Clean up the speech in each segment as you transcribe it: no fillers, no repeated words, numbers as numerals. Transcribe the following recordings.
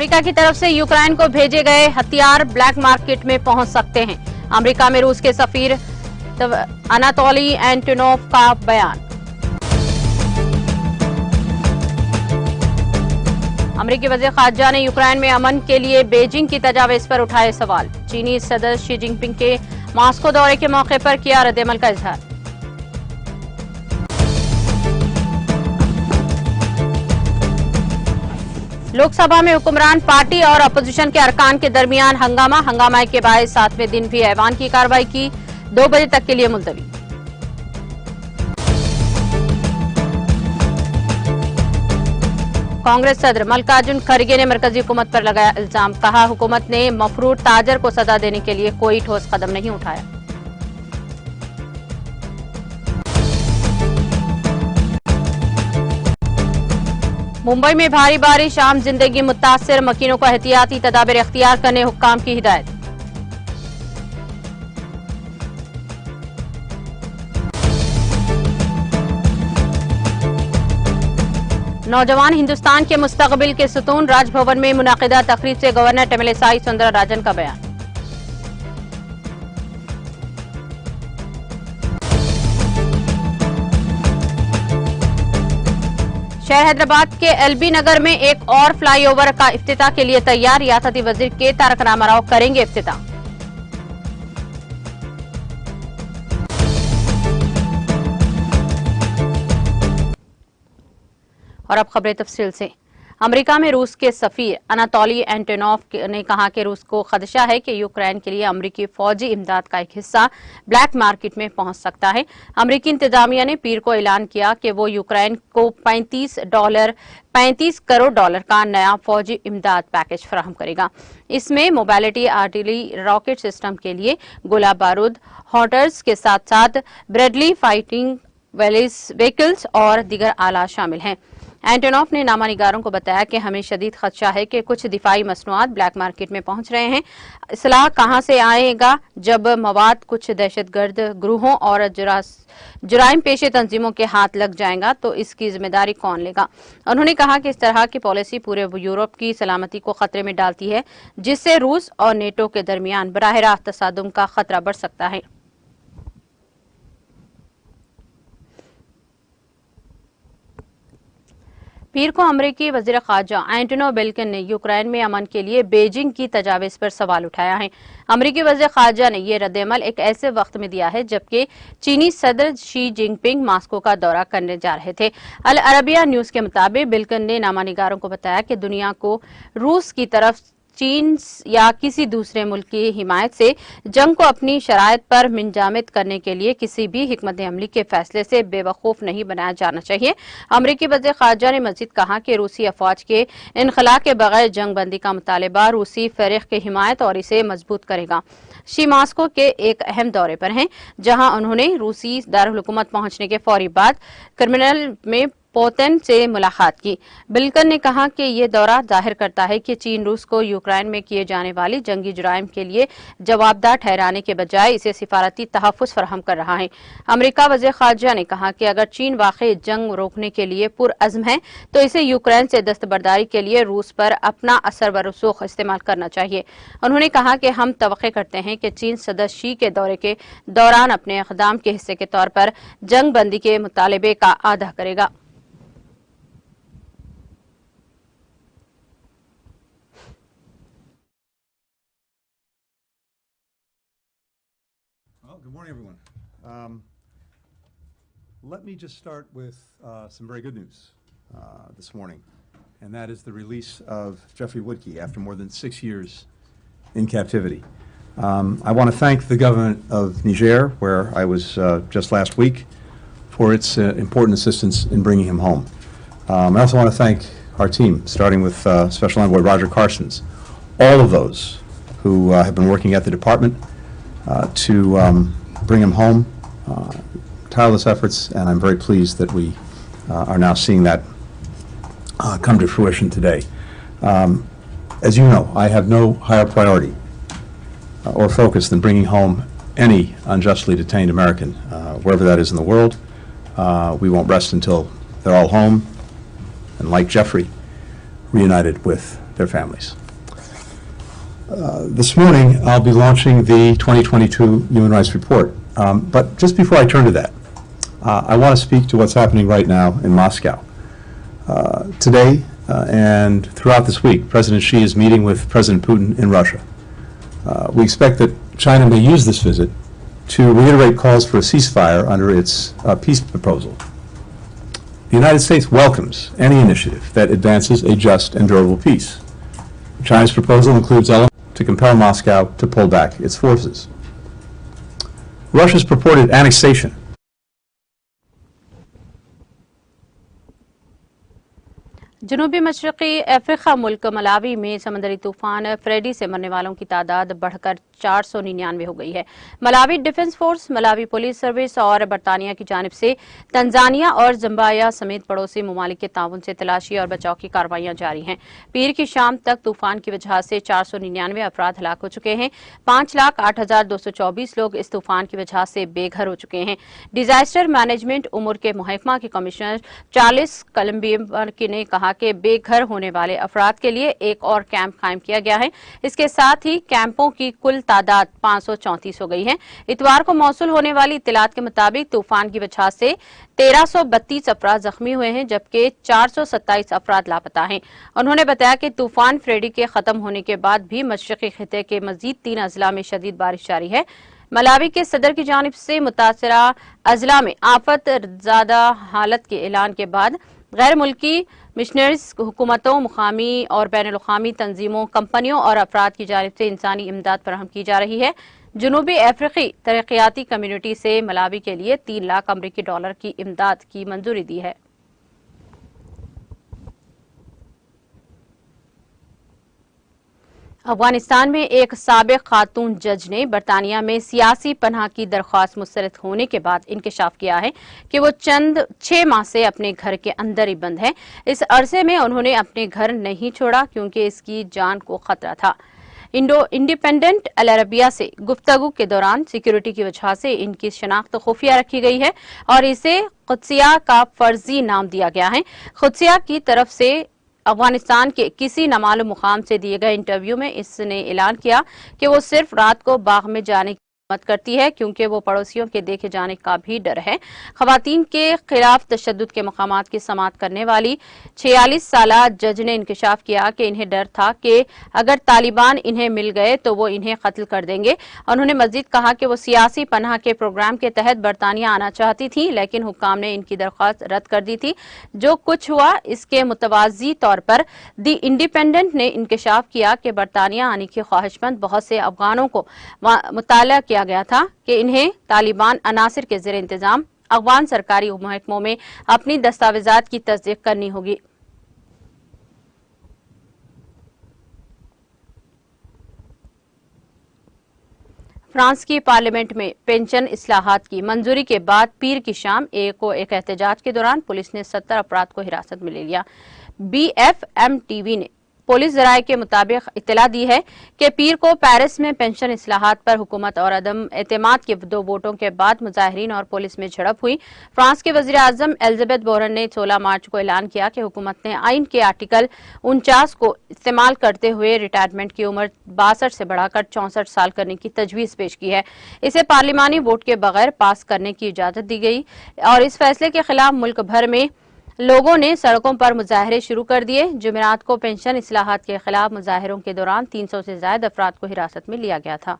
America की तरफ से यूक्रेन को भेजे गए हथियार ब्लैक मार्केट में पहुंच सकते हैं। अमेरिका में रूस के सफीर अनातोली एंटोनोव का बयान। अमेरिकी वज़ीर ख़ारजा ने यूक्रेन में अमन के लिए बीजिंग की तजावीज़ पर उठाए सवाल। चीनी सदर शी जिनपिंग के मॉस्को दौरे के मौके पर किया रद्द-ए-अमल का इजहार। लोकसभा में हुक्मरान पार्टी और अपोजिशन के अरकान के दरमियान हंगामे के बाद 7वें दिन भी ऐवान की कार्रवाई की 2 बजे तक के लिए मुलतवी। कांग्रेस सदर मल्लिकार्जुन खड़गे ने मरकजी हुकूमत पर लगाया इल्जाम। कहा, हुकूमत ने मफरूर ताजर को सजा देने के लिए कोई ठोस कदम नहीं उठाया। मुंबई में भारी बारिश, आम जिंदगी मुतासिर, मकीनों को एहतियाती तदाबीर इख्तियार करने हुक्काम की हिदायत। नौजवान हिंदुस्तान के मुस्तकबिल के सुतून, राजभवन में मुनाकिदा तकरीब से गवर्नर तमिलिसाई सुंदरराजन का बयान। शहर हैदराबाद के एलबी नगर में एक और फ्लाईओवर का इफ्तिताह के लिए तैयार। रियासती वजीर के तारक रामाराव करेंगे इफ्तिताह। और अब खबरें तफसील से। अमेरिका में रूस के सफीर अनातोली एंटोनोव ने कहा कि रूस को खदशा है कि यूक्रेन के लिए अमेरिकी फौजी इमदाद का एक हिस्सा ब्लैक मार्केट में पहुंच सकता है। अमेरिकी इंतजामिया ने पीर को ऐलान किया कि वो यूक्रेन को 35 करोड़ डॉलर का नया फौजी इमदाद पैकेज फराहम करेगा। इसमें मोबाइलिटी आर्टिलरी रॉकेट सिस्टम के लिए गोला बारूद, हॉटर्स के साथ साथ ब्रेडली फाइटिंग व्हीकल्स और दीगर आला शामिल हैं। एंटोनोव ने नामानिगारों को बताया कि हमें शदीद खदशा है कि कुछ दिफाई मसनूआत ब्लैक मार्केट में पहुंच रहे हैं। इसलाह कहां से आएगा जब मवाद कुछ दहशतगर्द ग्रुहों और जुराइम पेशे तंजीमों के हाथ लग जाएगा तो इसकी जिम्मेदारी कौन लेगा। उन्होंने कहा कि इस तरह की पॉलिसी पूरे यूरोप की सलामती को खतरे में डालती है, जिससे रूस और नेटो के दरमियान बराह रास्त तसादुम का खतरा बढ़ सकता है। पीर को अमेरिकी वज़ीर ख़ारजा एंटनी ब्लिंकन ने यूक्रेन में अमन के लिए बीजिंग की तजावीज़ पर सवाल उठाया है। अमेरिकी वज़ीर ख़ारजा ने यह रद्द-ए-अमल एक ऐसे वक्त में दिया है जबकि चीनी सदर शी जिनपिंग मॉस्को का दौरा करने जा रहे थे। अल अरबिया न्यूज़ के मुताबिक ब्लिंकन ने नामानिगारों को बताया कि दुनिया को रूस की तरफ चीन या किसी दूसरे मुल्क की हिमायत से जंग को अपनी शराइत पर मिंजामित करने के लिए किसी भी हिकमत अमली के फैसले से बेवकूफ नहीं बनाया जाना चाहिए। अमेरिकी वज़ीर ख़ारजा ने मज़ीद कहा कि रूसी अफवाज के इनखला के बगैर जंग बंदी का मुतालबा रूसी फ़रीक़ की हिमायत और इसे मजबूत करेगा। शी मॉस्को के एक अहम दौरे पर हैं, जहां उन्होंने रूसी दारुल हुकूमत पहुंचने के फौरी बाद क्रिमिनल में पुतिन से मुलाकात की। ब्लिंकन ने कहा कि यह दौरा जाहिर करता है कि चीन रूस को यूक्रेन में किए जाने वाली जंगी जुराइम के लिए जवाबदार ठहराने के बजाय इसे सिफारती तहफ़्फ़ुज़ फराहम कर रहा है। अमेरिका वज़ीर ख़ारजा ने कहा कि अगर चीन वाकई जंग रोकने के लिए पुरअज़्म है तो इसे यूक्रेन से दस्तबरदारी के लिए रूस पर अपना असर व रसूख इस्तेमाल करना चाहिए। उन्होंने कहा कि हम तवक्को करते हैं कि चीन सदर शी के दौरे के दौरान अपने इक़दाम के हिस्से के तौर पर जंग बंदी के मुतालबे का आदा करेगा। Good morning, everyone. Let me just start with some very good news this morning, and that is the release of Jeffrey Woodke after more than 6 years in captivity. I want to thank the government of Niger, where I was just last week, for its important assistance in bringing him home. I also want to thank our team, starting with Special Envoy Roger Carstens, all of those who have been working at the department to bring him home, tireless efforts, and I'm very pleased that we are now seeing that come to fruition today. As you know, I have no higher priority or focus than bringing home any unjustly detained American, wherever that is in the world. We won't rest until they're all home and, like Jeffrey, reunited with their families. This morning, I'll be launching the 2022 Human Rights Report. But just before I turn to that, I want to speak to what's happening right now in Moscow. Today and throughout this week, President Xi is meeting with President Putin in Russia. We expect that China may use this visit to reiterate calls for a ceasefire under its peace proposal. The United States welcomes any initiative that advances a just and durable peace. China's proposal includes elements to compel Moscow to pull back its forces. Russia's purported annexation जनूबी मशरक़ी Africa मुल्क Malawi में समंदरी तूफान Freddy से मरने वालों की तादाद बढ़कर 499 हो गई है। Malawi defence force, Malawi police service और बरतानिया की जानिब से तंजानिया और जिम्बाब्वे समेत पड़ोसी ममालिक के ताउन से तलाशी और बचाव की कार्रवाइयां जारी हैं। पीर की शाम तक तूफान की वजह से 499 अफराद हलाक हो चुके हैं। 5,08,224 लोग इस तूफान की वजह से बेघर हो चुके हैं। डिजास्टर मैनेजमेंट उमूर के महकमा के कमिश्नर चार्ल्स कोलम्बिया ने कहा कि बेघर होने वाले अफराद के लिए एक और कैंप कायम किया गया है। इसके साथ ही कैंपों की कुल तादाद 534 हो गई है। इतवार को मौसूल होने वाली इत्तलात के मुताबिक तूफान की वजह से 1332 अफराद जख्मी हुए हैं, जबकि 427 अफराद लापता हैं। उन्होंने बताया कि तूफान फ्रेडी के खत्म होने के बाद भी मशरक़ी खित्ते के मजीद 3 अजला में शदीद बारिश जारी है। मलावी के सदर की जानिब से मुतासरा अजला में आफत ज़दा हालत के ऐलान के बाद गैर मुल्की मिशनरीज, हुकूमतों, मुकामी और बैनुल-अक़वामी तंजीमों, कंपनियों और अफराद की जानिब से इंसानी इमदाद फराहम की जा रही है। जनूबी अफ्रीकी तरक्याती कम्युनिटी से मलावी के लिए 3 लाख अमरीकी डॉलर की इमदाद की मंजूरी दी है। अफगानिस्तान में एक साबिक खातून जज ने बरतानिया में सियासी पनाह की दरख्वास्त मुस्तरद होने के बाद इंकशाफ किया है कि वो 6 माह से अपने घर के अंदर ही बंद है। इस अरसे में उन्होंने अपने घर नहीं छोड़ा क्योंकि इसकी जान को खतरा था। इंडिपेंडेंट अल अरबिया से गुफ्तगू के दौरान सिक्योरिटी की वजह से इनकी शनाख्त खुफिया रखी गई है और इसे कुद्सिया का फर्जी नाम दिया गया है। कुद्सिया की तरफ से अफगानिस्तान के किसी नामालूम मुकाम से दिए गए इंटरव्यू में इसने ऐलान किया कि वो सिर्फ रात को बाग में जाने की मत करती है क्योंकि वो पड़ोसियों के देखे जाने का भी डर है। खवातीन के खिलाफ तशद्दुद के मकामात की समाअत करने वाली 46 साला जज ने इंकशाफ किया कि इन्हें डर था कि अगर तालिबान इन्हें मिल गए तो वो इन्हें कत्ल कर देंगे। उन्होंने मजीद कहा कि वो सियासी पनाह के प्रोग्राम के तहत बरतानिया आना चाहती थी, लेकिन हुक्काम ने इनकी दरख्वास्त रद्द कर दी थी। जो कुछ हुआ इसके मुतवाजी तौर पर दी इंडिपेंडेंट ने इंकशाफ किया कि बरतानिया आने की ख्वाहिशमंद बहुत से अफगानों को मुताला किया गया था कि इन्हें तालिबान अनासिर के ज़ेर इंतजाम अफगान सरकारी महकमों में अपनी दस्तावेजात की तस्दीक करनी होगी। फ्रांस की पार्लियामेंट में पेंशन इस्लाहात की मंजूरी के बाद पीर की शाम एक एहतजाज के दौरान पुलिस ने 70 अफराद को हिरासत में ले लिया। BFM-TV ने पुलिस जराये के मुताबिक इत्तला दी है कि पीर को पेरिस में पेंशन इस्लाहात पर हुकूमत और अदम एतमाद के 2 वोटों के बाद मुजाहिरीन और पुलिस में झड़प हुई। फ्रांस के वज़ीर आज़म एलिजाबेथ बोरन ने 16 मार्च को ऐलान किया कि हुकूमत ने आइन के आर्टिकल 49 को इस्तेमाल करते हुए रिटायरमेंट की उम्र 62 से बढ़ाकर 64 साल करने की तजवीज़ पेश की है। इसे पार्लिमानी वोट के बगैर पास करने की इजाज़त दी गई और इस फैसले के खिलाफ मुल्क भर में लोगों ने सड़कों पर मुजाहरे शुरू कर दिए। जुमेरात को पेंशन इस्लाहात के खिलाफ मुजाहरों के दौरान 300 से ज्यादा अफराद को हिरासत में लिया गया था।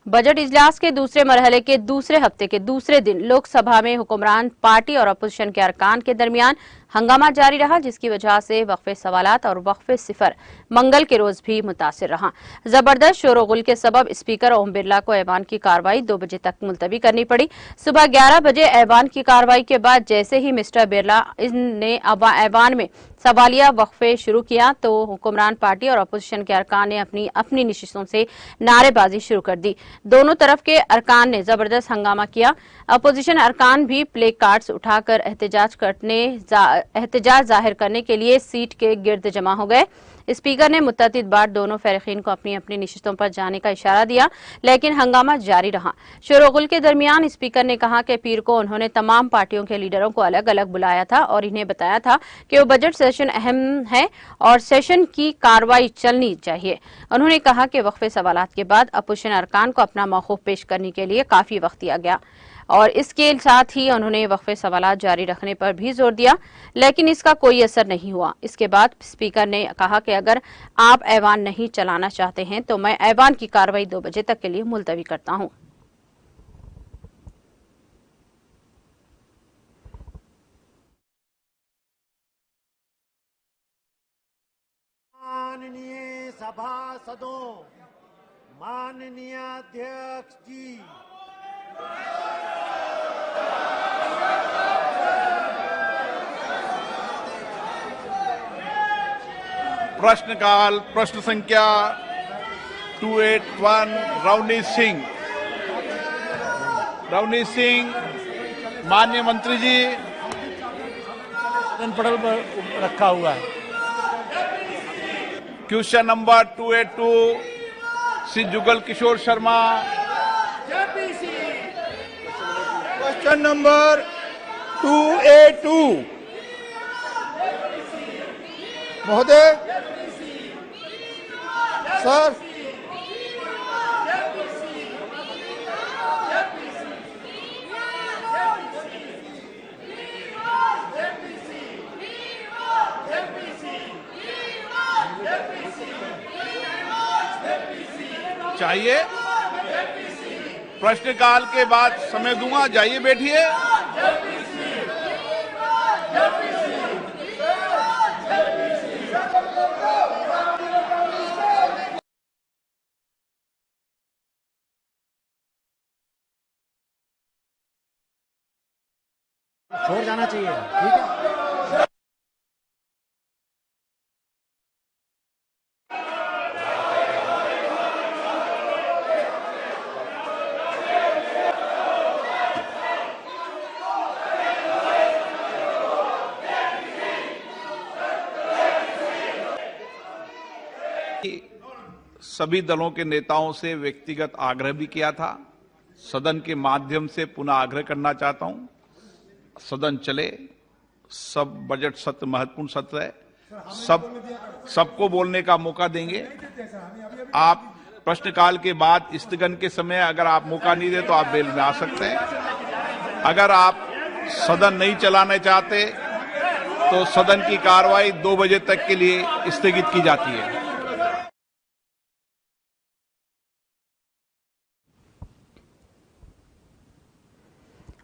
बजट इजलास के दूसरे मरहले के दूसरे हफ्ते के दूसरे दिन लोकसभा में हुक्मरान पार्टी और अपोजिशन के अरकान के दरमियान हंगामा जारी रहा, जिसकी वजह से वक्फे सवालात और वक्फे सिफर मंगल के रोज भी मुतासिर रहा। जबरदस्त शोरगुल के सबब स्पीकर ओम बिरला को ऐवान की कार्रवाई 2 बजे तक मुलतवी करनी पड़ी। सुबह 11 बजे ऐवान की कार्रवाई के बाद जैसे ही मिस्टर बिरला ने ऐवान में सवालिया वक्फे शुरू किया तो हुक्मरान पार्टी और अपोजिशन के अरकान ने अपनी अपनी नशिस्तों से नारेबाजी शुरू कर दी। दोनों तरफ के अरकान ने जबरदस्त हंगामा किया। अपोजिशन अरकान भी प्ले कार्ड्स उठाकर एहतजाज जाहिर करने के लिए सीट के गिर्द जमा हो गए। स्पीकर ने मुत्तअद्दिद बार दोनों फरीकीन को अपनी अपनी नशिस्तों पर जाने का इशारा दिया, लेकिन हंगामा जारी रहा। शोरगुल के दरमियान स्पीकर ने कहा कि पीर को उन्होंने तमाम पार्टियों के लीडरों को अलग अलग बुलाया था और इन्हें बताया था कि वो बजट सेशन अहम है और सेशन की कार्रवाई चलनी चाहिए। उन्होंने कहा कि वक्फे सवालात के बाद अपोजिशन अरकान को अपना मौक़िफ़ पेश करने के लिए काफी वक्त दिया गया और इसके साथ ही उन्होंने वक्फे सवालात जारी रखने पर भी जोर दिया, लेकिन इसका कोई असर नहीं हुआ। इसके बाद स्पीकर ने कहा कि अगर आप ऐवान नहीं चलाना चाहते हैं तो मैं ऐवान की कार्रवाई 2 बजे तक के लिए मुलतवी करता हूं। माननीय सभासदों, माननीय अध्यक्ष जी, प्रश्नकाल प्रश्न संख्या 281 रवनीत सिंह माननीय मंत्री जी। पटल पर रखा हुआ है। Question number 282 Shri Jugal Kishore Sharma. Question number 282 महोदय सर। चाहिए प्रश्नकाल के बाद समय दूंगा, जाइए बैठिए। छोड़ जाना चाहिए, ठीक है। सभी दलों के नेताओं से व्यक्तिगत आग्रह भी किया था। सदन के माध्यम से पुनः आग्रह करना चाहता हूं, सदन चले। सब बजट सत्र महत्वपूर्ण सत्र है, सबको बोलने का मौका देंगे। आप प्रश्नकाल के बाद स्थगन के समय अगर आप मौका नहीं दे तो आप बेल में आ सकते हैं। अगर आप सदन नहीं चलाना चाहते तो सदन की कार्रवाई 2 बजे तक के लिए स्थगित की जाती है।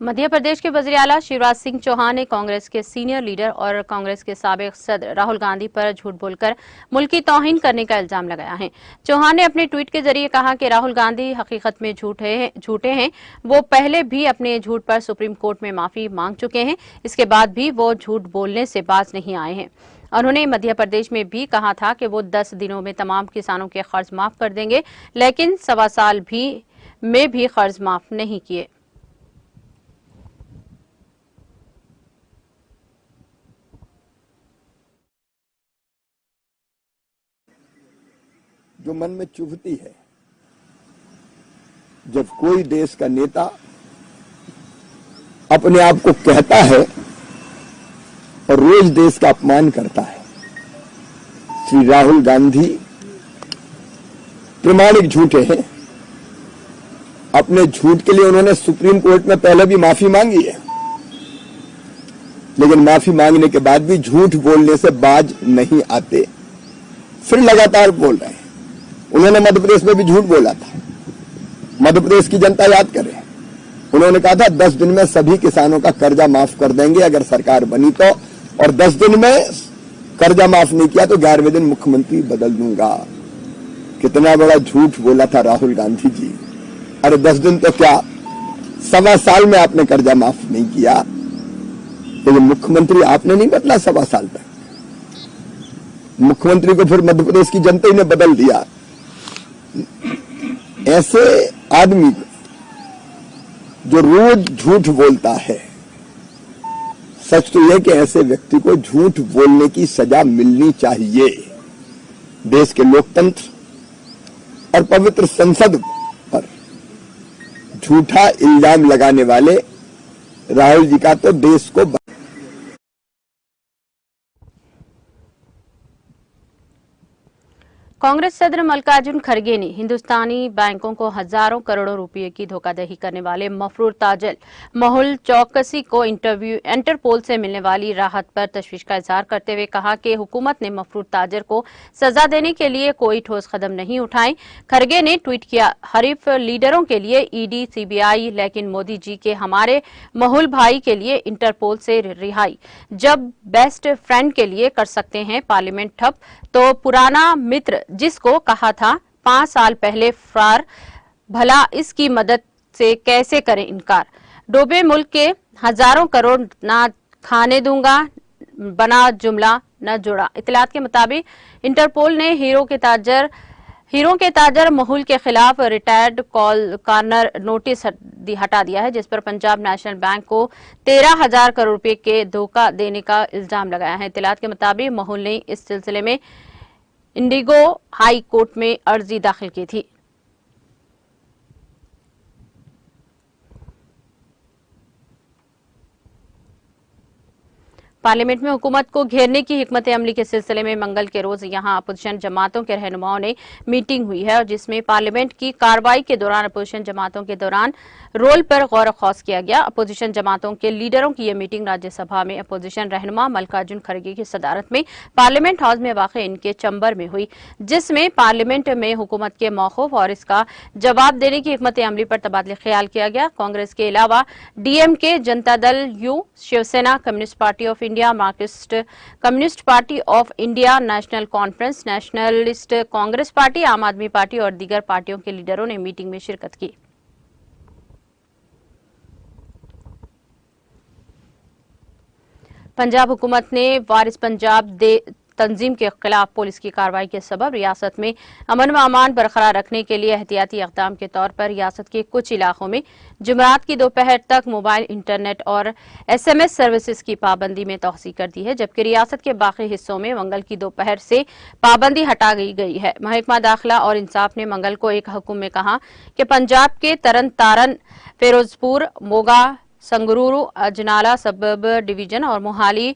मध्य प्रदेश के वज़ीर आला शिवराज सिंह चौहान ने कांग्रेस के सीनियर लीडर और कांग्रेस के साबिक सदर राहुल गांधी पर झूठ बोलकर मुल्की तौहीन करने का इल्जाम लगाया है। चौहान ने अपने ट्वीट के जरिए कहा कि राहुल गांधी हकीकत में झूठे हैं। वो पहले भी अपने झूठ पर सुप्रीम कोर्ट में माफी मांग चुके हैं, इसके बाद भी वो झूठ बोलने से बाज नहीं आए हैं। उन्होंने मध्य प्रदेश में भी कहा था कि वो 10 दिनों में तमाम किसानों के कर्ज माफ कर देंगे, लेकिन 1.25 साल में भी कर्ज माफ नहीं किए। जो मन में चुभती है जब कोई देश का नेता अपने आप को कहता है और रोज देश का अपमान करता है। श्री राहुल गांधी प्रमाणिक झूठे हैं। अपने झूठ के लिए उन्होंने सुप्रीम कोर्ट में पहले भी माफी मांगी है, लेकिन माफी मांगने के बाद भी झूठ बोलने से बाज नहीं आते, फिर लगातार बोल रहे हैं। उन्होंने मध्य प्रदेश में भी झूठ बोला था। मध्य प्रदेश की जनता याद करे, उन्होंने कहा था 10 दिन में सभी किसानों का कर्जा माफ कर देंगे अगर सरकार बनी तो, और 10 दिन में कर्जा माफ नहीं किया तो 11वें दिन मुख्यमंत्री बदल दूंगा। कितना बड़ा झूठ बोला था राहुल गांधी जी। अरे 10 दिन तो क्या, 1.25 साल में आपने कर्जा माफ नहीं किया, तो मुख्यमंत्री आपने नहीं बदला 1.25 साल तक। मुख्यमंत्री को फिर मध्य प्रदेश की जनता ही ने बदल दिया। ऐसे आदमी जो रोज झूठ बोलता है, सच तो यह कि ऐसे व्यक्ति को झूठ बोलने की सजा मिलनी चाहिए। देश के लोकतंत्र और पवित्र संसद पर झूठा इल्जाम लगाने वाले राहुल जी का तो देश को कांग्रेस सदर मल्लिकार्जुन खड़गे ने हिंदुस्तानी बैंकों को हजारों करोड़ों रुपए की धोखाधड़ी करने वाले मफरूर ताजर मेहुल चौकसी को इंटरपोल से मिलने वाली राहत पर तशवीश का इजहार करते हुए कहा कि हुकूमत ने मफरूर ताजर को सजा देने के लिए कोई ठोस कदम नहीं उठाए। खड़गे ने ट्वीट किया, हरीफ लीडरों के लिए ईडी सीबीआई, लेकिन मोदी जी के हमारे मेहुल भाई के लिए इंटरपोल से रिहाई। जब बेस्ट फ्रेंड के लिए कर सकते हैं पार्लियामेंट ठप, तो पुराना मित्र जिसको कहा था 5 साल पहले फरार, भला इसकी मदद से कैसे करें इनकार। डूबे मुल्क के हजारों करोड़ ना खाने दूंगा बना जुमला न जुड़ा। इत्तलात के मुताबिक इंटरपोल ने हीरो के ताजर मेहुल के खिलाफ रिटायर्ड कॉर्नर नोटिस हटा दिया है, जिस पर पंजाब नेशनल बैंक को 13,000 करोड़ रुपए के धोखा देने का इल्जाम लगाया है। इत्तलात के मुताबिक मेहुल ने इस सिलसिले में इंडिगो हाई कोर्ट में अर्जी दाखिल की थी। पार्लियामेंट में हुकूमत को घेरने की हिकमत अमली के सिलसिले में मंगल के रोज यहां अपोजिशन जमातों के रहनुमाओं ने मीटिंग हुई है, और जिसमें पार्लियामेंट की कार्रवाई के दौरान अपोजिशन जमातों के दौरान रोल पर गौर खौस किया गया। अपोजिशन जमातों के लीडरों की यह मीटिंग राज्यसभा में अपोजिशन रहनुमा मल्लिकार्जुन खड़गे की सदारत में पार्लियामेंट हाउस में वाक़ इनके चैम्बर में हुई, जिसमें पार्लियामेंट में हुकूमत के मौक़िफ़ और इसका जवाब देने की हिकमत अमली पर तबादला ख्याल किया गया। कांग्रेस के अलावा DMK, Janata Dal U, Shivsena, communist party of India, marxist communist party of India, national conference, nationalist Congress party, Aam Aadmi party और दीगर पार्टियों के लीडरों ने मीटिंग में शिरकत की। पंजाब हुकूमत ने वारिस पंजाब तंजीम के खिलाफ पुलिस की कार्रवाई के सबब रियासत में अमन व अमान बरकरार रखने के लिए एहतियाती इक़दाम के तौर पर रियासत के कुछ इलाकों में जुमेरात की दोपहर तक मोबाइल, इंटरनेट और SMS सर्विसेज की पाबंदी में तोसी कर दी है, जबकि रियासत के बाकी हिस्सों में मंगल की दोपहर से पाबंदी हटा गई है। महकमा दाखिला और इंसाफ ने मंगल को एक हुक्म में कहा कि पंजाब के तरन तारन, फिरोजपुर, मोगा, संगरूर, अजनाला सबब डिवीजन और मोहाली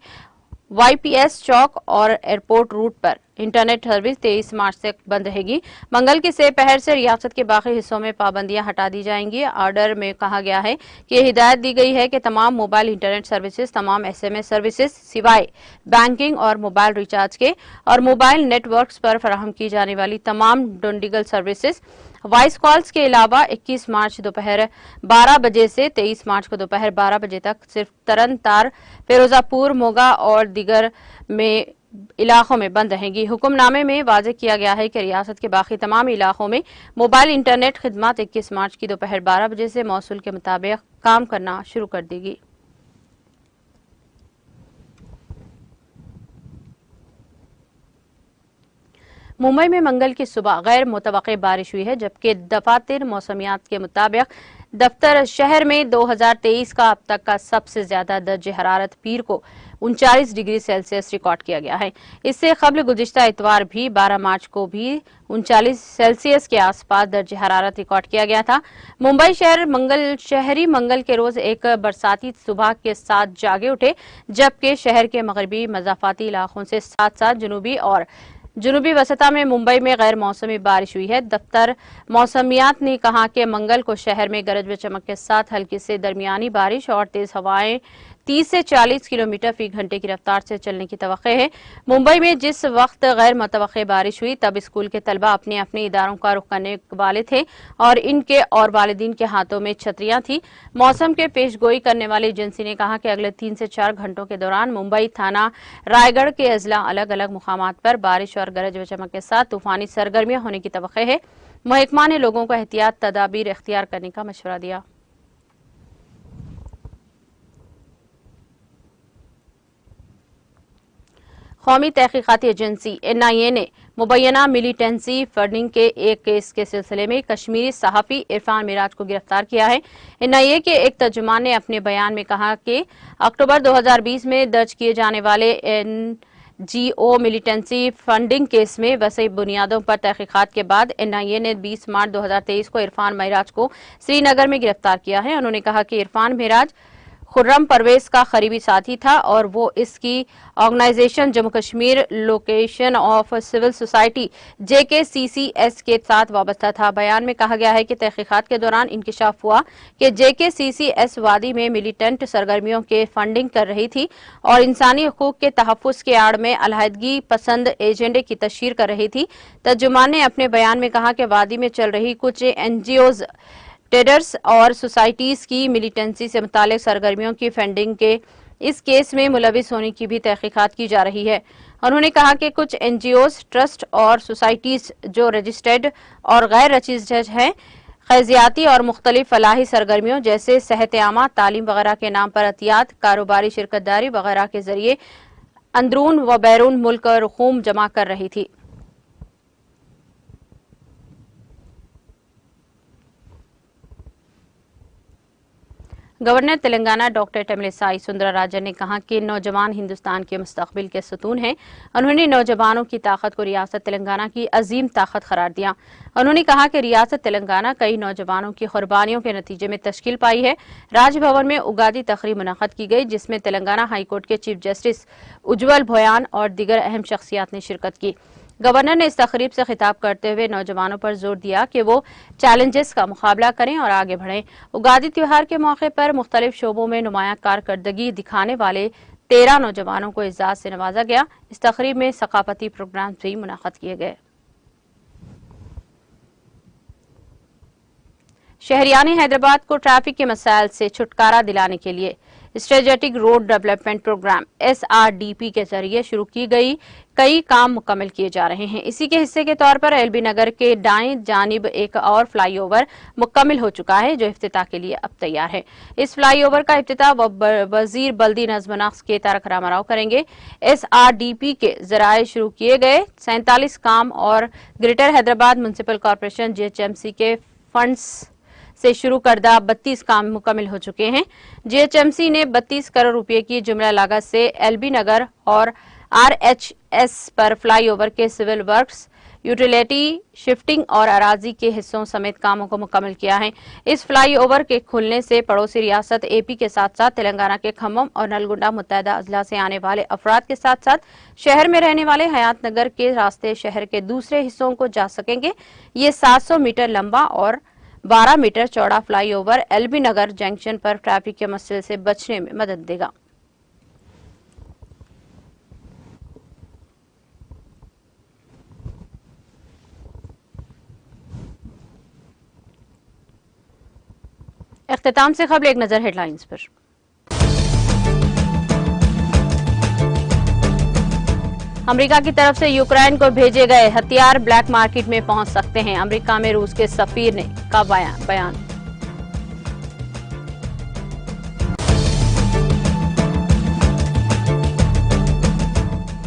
YPS चौक और एयरपोर्ट रूट पर इंटरनेट सर्विस 23 मार्च तक बंद रहेगी। मंगल की सेपहर से रियासत के बाकी हिस्सों में पाबंदियां हटा दी जाएंगी। ऑर्डर में कहा गया है कि हिदायत दी गई है कि तमाम मोबाइल इंटरनेट सर्विसेज, तमाम SMS सर्विसेज सिवाय बैंकिंग और मोबाइल रिचार्ज के और मोबाइल नेटवर्क्स पर फराहम की जाने वाली तमाम डोंडिगल सर्विसेज, वॉइस कॉल्स के अलावा 21 मार्च दोपहर 12 बजे से 23 मार्च को दोपहर 12 बजे तक सिर्फ तरन तार, फिरोजापुर, मोगा और दीगर में इलाकों में बंद रहेंगी। हुक्मनामे में वाज़ेह किया गया है कि रियासत के बाकी तमाम इलाकों में मोबाइल इंटरनेट खिदमत 21 मार्च की दोपहर 12 बजे से मौसूल के मुताबिक काम करना शुरू कर देगी। मुंबई में मंगल की सुबह गैर मुतवक्के बारिश हुई है, जबकि दफातर मौसमियात के मुताबिक दफ्तर शहर में 2023 का अब तक का सबसे ज्यादा दर्जे हरारत पीर को 39 डिग्री सेल्सियस रिकॉर्ड किया गया है। इससे कबल गुज़िश्ता इतवार भी 12 मार्च को भी 39 सेल्सियस के आसपास दर्जे हरारत रिकॉर्ड किया गया था। मुंबई शहरी मंगल के रोज एक बरसाती सुबह के साथ जागे उठे, जबकि शहर के मगरबी मज़ाफाती इलाकों से साथ साथ जुनूबी वसता में मुंबई में गैर मौसमी बारिश हुई है। दफ्तर मौसमियात ने कहा कि मंगल को शहर में गरज व चमक के साथ हल्की से दरमियानी बारिश और तेज हवाएं 30 से 40 किलोमीटर फी घंटे की रफ्तार से चलने की तवक्को है। मुंबई में जिस वक्त गैर मुतवक्के बारिश हुई तब स्कूल के तलबा अपने अपने इदारों का रुख करने वाले थे और इनके और वालिदीन के हाथों में छतरियां थी। मौसम के पेशगोई करने वाली एजेंसी ने कहा कि अगले 3 से 4 घंटों के दौरान मुंबई, थाना, रायगढ़ के अजला अलग अलग मुकामात पर बारिश और गरज व चमक के साथ तूफानी सरगर्मियां होने की तवक्को है। महकमा ने लोगों को एहतियात तदाबीर इख्तियार करने का मशवरा दिया। कौमी तहकीकाती एजेंसी NIA ने मुबैना मिलिटेंसी फंडिंग के एक केस के सिलसिले में कश्मीरी सहाफ़ी इरफान मिराज को गिरफ्तार किया है। NIA के एक तर्जुमान ने अपने बयान में कहा कि अक्टूबर 2020 में दर्ज किए जाने वाले GO मिलिटेंसी फंडिंग केस में वसी बुनियादों पर तहकीकात के बाद NIA ने 20 मार्च 2023 को इरफान महराज को श्रीनगर में गिरफ्तार किया है। उन्होंने कहा कि इरफान महराज खुर्रम परवेज का करीबी साथी था और वो इसकी organisation Jammu Kashmir coalition of civil society JKCCS के साथ वाबस्ता था। बयान में कहा गया है कि तहकीकात के दौरान इंकिशाफ हुआ कि JKCCS वादी में मिलिटेंट सरगर्मियों के फंडिंग कर रही थी और इंसानी हकूक के तहफ़्फ़ुज़ के आड़ में अलहदगी पसंद एजेंडे की तशहीर कर रही थी। तर्जुमान ने अपने बयान में कहा कि वादी में चल रही कुछ NGOs ट्रेडर्स और सोसाइटीज की मिलिटेंसी से मुतालिक सरगर्मियों की फंडिंग के इस केस में मुलविस होने की भी तहकीकात की जा रही है। उन्होंने कहा कि कुछ NGOs, ट्रस्ट और सोसाइटीज जो रजिस्टर्ड और गैर रजिस्टर्ड हैं, खैजियाती और मुख्तलिफ फलाही सरगर्मियों जैसे सेहत आमा, तालीम वगैरह के नाम पर अतियात, कारोबारी शिरकतदारी वगैरह के जरिए अंदरून व बैरून मुल्क रकूम जमा कर रही थी। गवर्नर तेलंगाना डॉक्टर तमिलिसाई सुंदरराजन ने कहा कि नौजवान हिंदुस्तान के मुस्तकबिल के सतून हैं। उन्होंने नौजवानों की ताकत को रियासत तेलंगाना की अजीम ताकत करार दिया। उन्होंने कहा कि रियासत तेलंगाना कई नौजवानों की कुर्बानियों के नतीजे में तश्कील पाई है। राजभवन में उगादी तकरीब मुनक़द की गई जिसमें तेलंगाना हाईकोर्ट के चीफ जस्टिस उज्जवल भोयान और दीगर अहम शख्सियात ने शिरकत की। गवर्नर ने इस तकरीब से खिताब करते हुए नौजवानों पर जोर दिया कि वो चैलेंजेस का मुकाबला करें और आगे बढ़ें। उगादी त्योहार के मौके पर मुख्तलिफ शोबों में नुमायां कारकर्दगी दिखाने वाले 13 नौजवानों को एजाज से नवाजा गया। इस तकरीब में सकाफती प्रोग्राम भी मुनक़द किए गए। शहरियानी हैदराबाद को ट्रैफिक के मसाइल से छुटकारा दिलाने के लिए strategic road development program SRDP के जरिए शुरू की गई कई काम मुकम्मल किए जा रहे हैं। इसी के हिस्से के तौर पर LB नगर के दाएं जानिब एक और फ्लाईओवर मुकम्मल हो चुका है जो इफ्तिताह के लिए अब तैयार है। इस फ्लाईओवर का इफ्तिताह वजीर बल्दी नज़्म नक्श के तारक रामाराव करेंगे। SRDP के जराए शुरू किए गए 47 काम और greater Hyderabad municipal corporation GHMC के फंड्स से शुरू करदा 32 काम मुकम्मल हो चुके हैं। GHMC ने 32 करोड़ रुपए की जुमला लागत से LB नगर और RHS पर फ्लाईओवर के सिविल वर्क्स, यूटिलिटी, शिफ्टिंग और अराजी के हिस्सों समेत कामों को मुकम्मल किया है। इस फ्लाईओवर के खुलने से पड़ोसी रियासत AP के साथ साथ तेलंगाना के खम्मम और नलगुंडा मुत्तहदा अजला से आने वाले अफराद के साथ साथ शहर में रहने वाले हयात नगर के रास्ते शहर के दूसरे हिस्सों को जा सकेंगे। ये 700 मीटर लंबा और 12 मीटर चौड़ा फ्लाईओवर LB नगर जंक्शन पर ट्रैफिक के मसले से बचने में मदद देगा। इख्तिताम से क़ब्ल एक नजर हेडलाइंस पर। अमेरिका की तरफ से यूक्रेन को भेजे गए हथियार ब्लैक मार्केट में पहुंच सकते हैं। अमेरिका में रूस के सफीर ने का बयान।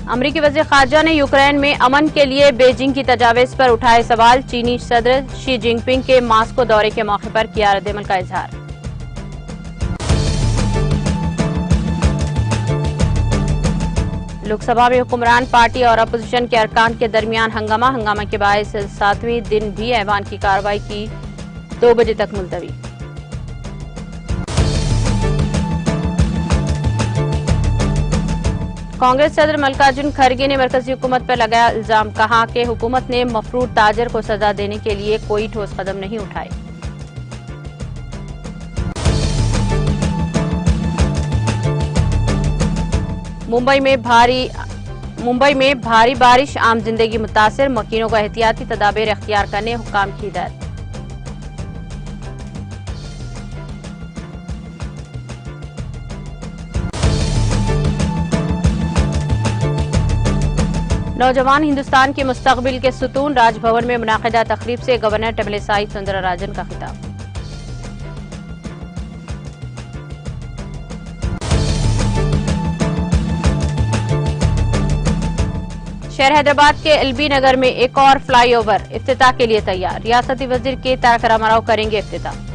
अमेरिकी वज़ीर ख़ारजा ने यूक्रेन में अमन के लिए बीजिंग की तजावीज़ पर उठाए सवाल। चीनी सदर शी जिनपिंग के मास्को दौरे के मौके पर किया रद्द-ए-अमल का इजहार। लोकसभा में हुक्मरान पार्टी और अपोजिशन के अरकान के दरमियान हंगामा के बायस 7वें दिन भी ऐवान की कार्रवाई की 2 बजे तक मुलतवी। कांग्रेस सदर मल्लिकार्जुन खड़गे ने मरकजी हुकूमत पर लगाया इल्जाम। कहा कि हुकूमत ने मफरूर ताजर को सजा देने के लिए कोई ठोस कदम नहीं उठाए। मुंबई में भारी बारिश, आम जिंदगी मुतासिर। मकीनों को एहतियाती तदाबीर इख्तियार करने हुक्काम की हिदायत। नौजवान हिंदुस्तान के मुस्तकबिल के सतून। राजभवन में मुनाकिदा तकरीब से गवर्नर तमिलिसाई सुंदरराजन का खिताब। शहर हैदराबाद के LB नगर में एक और फ्लाईओवर इफ्तिताह के लिए तैयार। रियासती वजीर के तारक रामाराव करेंगे इफ्तिताह।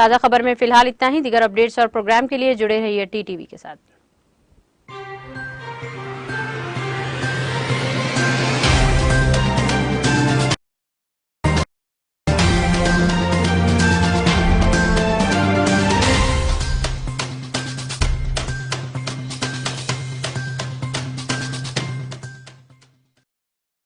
ताज़ा खबर में फिलहाल इतना ही। दीगर अपडेट्स और प्रोग्राम के लिए जुड़े रहिए TTV के साथ।